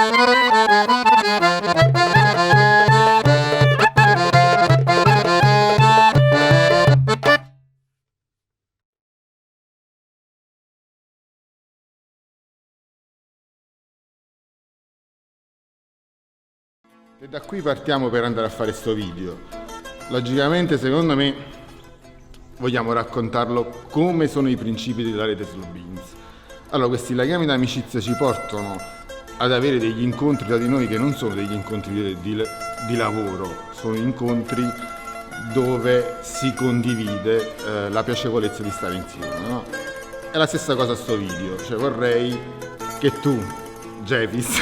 E da qui partiamo per andare a fare sto video. Logicamente, secondo me, vogliamo raccontarlo come sono i principi della rete Slow Beans. Allora, questi legami d'amicizia ci portano ad avere degli incontri tra di noi che non sono degli incontri di lavoro, sono incontri dove si condivide la piacevolezza di stare insieme, no? È la stessa cosa a sto video, cioè vorrei che tu, Jefis,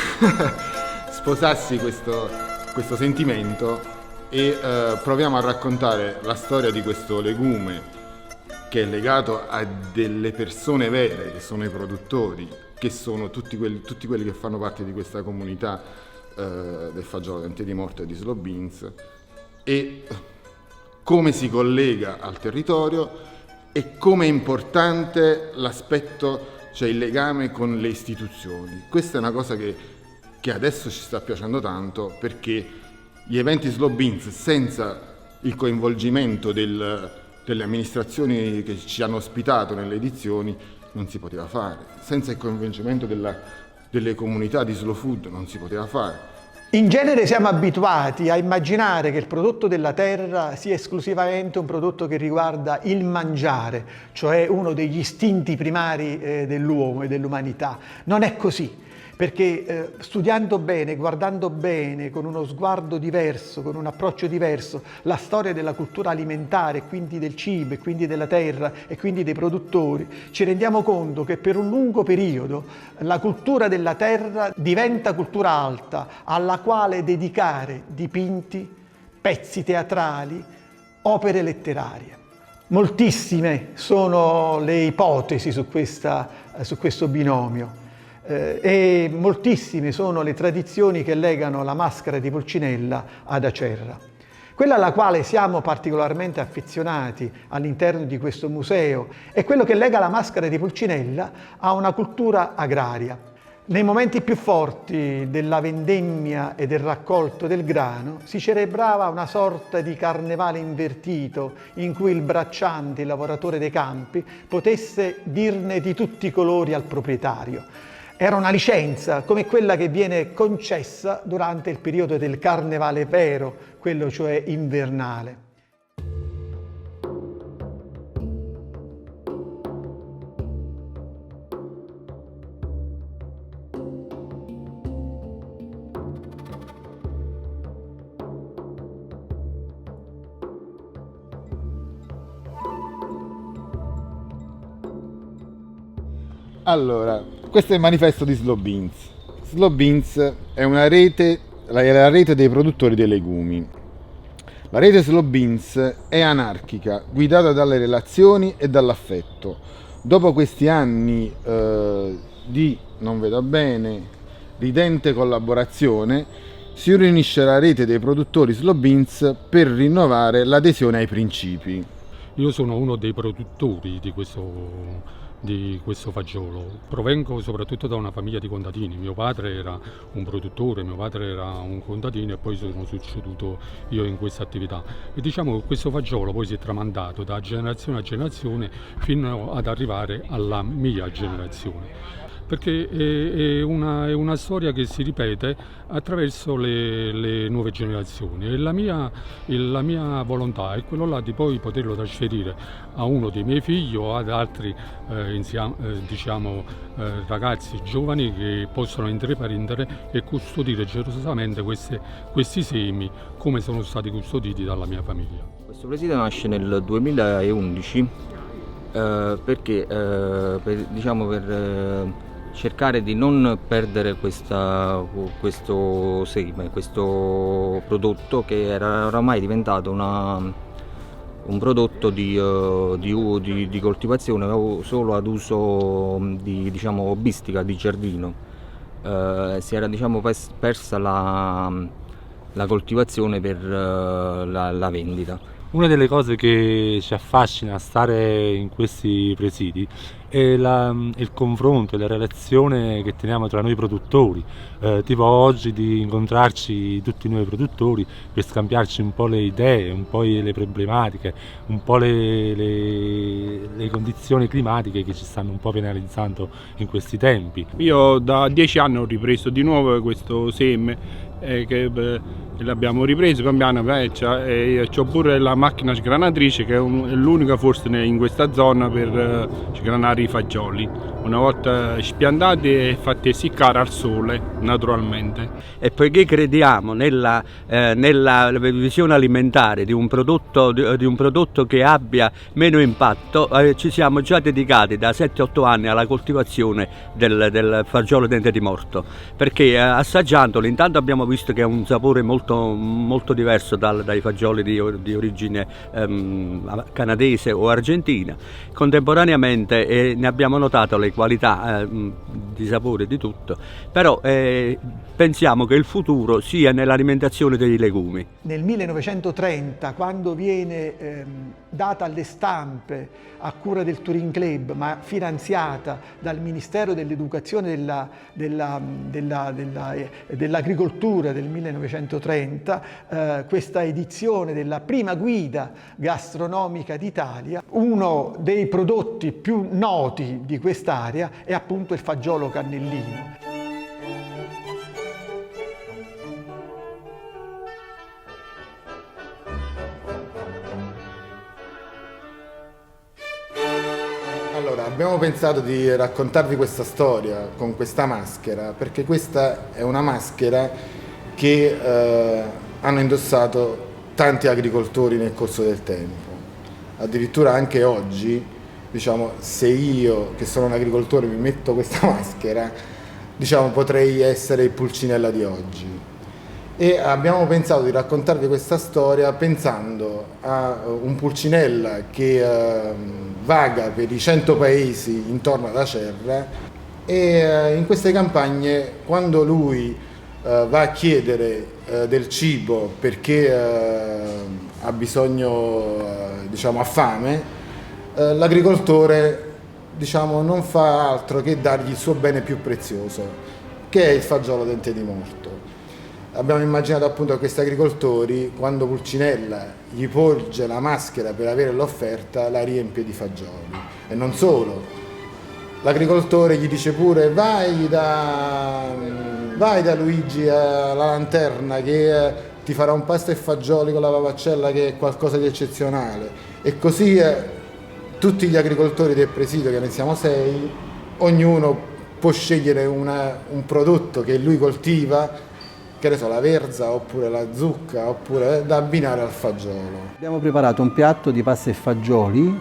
sposassi questo sentimento e proviamo a raccontare la storia di questo legume che è legato a delle persone vere, che sono i produttori, che sono tutti quelli che fanno parte di questa comunità del fagiolo dente di morte e di Slow Beans, e come si collega al territorio e come è importante l'aspetto, cioè il legame con le istituzioni. Questa è una cosa che adesso ci sta piacendo tanto, perché gli eventi Slow Beans senza il coinvolgimento delle amministrazioni che ci hanno ospitato nelle edizioni non si poteva fare, senza il coinvolgimento delle comunità di Slow Food non si poteva fare. In genere siamo abituati a immaginare che il prodotto della terra sia esclusivamente un prodotto che riguarda il mangiare, cioè uno degli istinti primari dell'uomo e dell'umanità. Non è così. Perché studiando bene, guardando bene, con uno sguardo diverso, con un approccio diverso, la storia della cultura alimentare, quindi del cibo, e quindi della terra, e quindi dei produttori, ci rendiamo conto che per un lungo periodo la cultura della terra diventa cultura alta, alla quale dedicare dipinti, pezzi teatrali, opere letterarie. Moltissime sono le ipotesi su questo binomio. E moltissime sono le tradizioni che legano la maschera di Pulcinella ad Acerra. Quella alla quale siamo particolarmente affezionati all'interno di questo museo è quello che lega la maschera di Pulcinella a una cultura agraria. Nei momenti più forti della vendemmia e del raccolto del grano si celebrava una sorta di carnevale invertito in cui il bracciante, il lavoratore dei campi, potesse dirne di tutti i colori al proprietario. Era una licenza come quella che viene concessa durante il periodo del carnevale vero, quello cioè invernale. Allora, questo è il manifesto di Slow Beans. Slow Beans è una rete, la rete dei produttori dei legumi. La rete Slow Beans è anarchica, guidata dalle relazioni e dall'affetto. Dopo questi anni di, non vedo bene, ridente collaborazione, si riunisce la rete dei produttori Slow Beans per rinnovare l'adesione ai principi. Io sono uno dei produttori di questo fagiolo. Provengo soprattutto da una famiglia di contadini. Mio padre era un produttore, mio padre era un contadino e poi sono succeduto io in questa attività. E diciamo che questo fagiolo poi si è tramandato da generazione a generazione fino ad arrivare alla mia generazione. Perché è una storia che si ripete attraverso le nuove generazioni e la mia volontà è quello là di poi poterlo trasferire a uno dei miei figli o ad altri ragazzi giovani che possono intraprendere e custodire gelosamente questi semi come sono stati custoditi dalla mia famiglia. Questo preside nasce nel 2011 perché per cercare di non perdere questo seme, questo prodotto che era oramai diventato un prodotto di coltivazione solo ad uso hobbistica, di giardino. Si era persa la coltivazione per la vendita. Una delle cose che ci affascina a stare in questi presidi è il confronto, la relazione che teniamo tra noi produttori, tipo oggi di incontrarci tutti noi produttori per scambiarci un po' le idee, un po' le problematiche, un po' le condizioni climatiche che ci stanno un po' penalizzando in questi tempi. Io da 10 anni ho ripreso di nuovo questo seme che l'abbiamo ripreso pian piano, e c'ho pure la macchina sgranatrice che è l'unica forse in questa zona per sgranare i fagioli, una volta spiantati e fatti essiccare al sole naturalmente. E poiché crediamo nella visione alimentare di un prodotto che abbia meno impatto, ci siamo già dedicati da 7-8 anni alla coltivazione del fagiolo dente di morto, perché assaggiandolo intanto abbiamo visto che ha un sapore molto diverso dai fagioli di origine canadese o argentina. Contemporaneamente ne abbiamo notato le qualità di sapore di tutto, però pensiamo che il futuro sia nell'alimentazione dei legumi. Nel 1930, quando viene data alle stampe a cura del Touring Club, ma finanziata dal Ministero dell'Educazione dell'Agricoltura del 1930, questa edizione della prima guida gastronomica d'Italia, uno dei prodotti più noti di quest'area è appunto il fagiolo cannellino. Allora, abbiamo pensato di raccontarvi questa storia con questa maschera, perché questa è una maschera che hanno indossato tanti agricoltori nel corso del tempo. Addirittura anche oggi, diciamo, se io che sono un agricoltore mi metto questa maschera, diciamo, potrei essere il Pulcinella di oggi. E abbiamo pensato di raccontarvi questa storia pensando a un Pulcinella che vaga per i 100 paesi intorno ad Acerra, e in queste campagne, quando lui va a chiedere del cibo perché ha bisogno, diciamo, ha fame, l'agricoltore, diciamo, non fa altro che dargli il suo bene più prezioso, che è il fagiolo dente di morto. Abbiamo immaginato appunto a questi agricoltori, quando Pulcinella gli porge la maschera per avere l'offerta, la riempie di fagioli. E non solo, l'agricoltore gli dice pure vai da Luigi alla lanterna che ti farà un pasto e fagioli con la papaccella che è qualcosa di eccezionale. E così tutti gli agricoltori del presidio, che ne siamo 6, ognuno può scegliere un prodotto che lui coltiva, che ne so, la verza oppure la zucca, oppure da abbinare al fagiolo. Abbiamo preparato un piatto di pasta e fagioli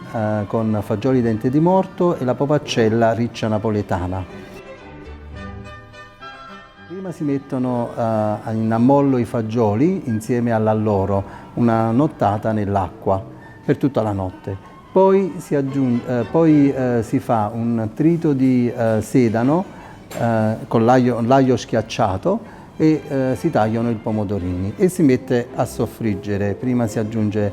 con fagioli dente di morto e la popaccella riccia napoletana. Prima si mettono in ammollo i fagioli insieme all'alloro, una nottata nell'acqua per tutta la notte. Poi si fa un trito di sedano con l'aglio schiacciato e si tagliano i pomodorini e si mette a soffriggere. Prima si aggiunge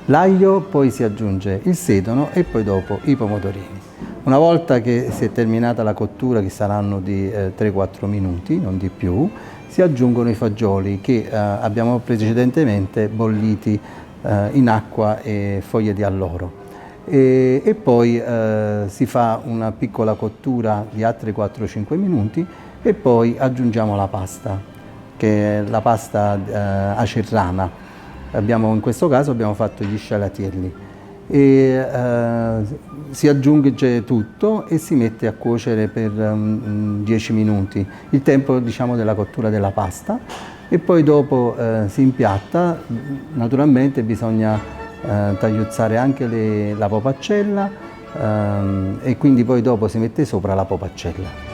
l'aglio, poi si aggiunge il sedano e poi dopo i pomodorini. Una volta che si è terminata la cottura, che saranno di 3-4 minuti, non di più, si aggiungono i fagioli che abbiamo precedentemente bolliti in acqua e foglie di alloro. E poi si fa una piccola cottura di altri 4-5 minuti e poi aggiungiamo la pasta, che è la pasta acerrana. In questo caso abbiamo fatto gli scialatielli. Si aggiunge tutto e si mette a cuocere per 10 minuti, il tempo, diciamo, della cottura della pasta, e poi dopo si impiatta. Naturalmente bisogna tagliuzzare anche la popaccella e quindi poi dopo si mette sopra la popaccella.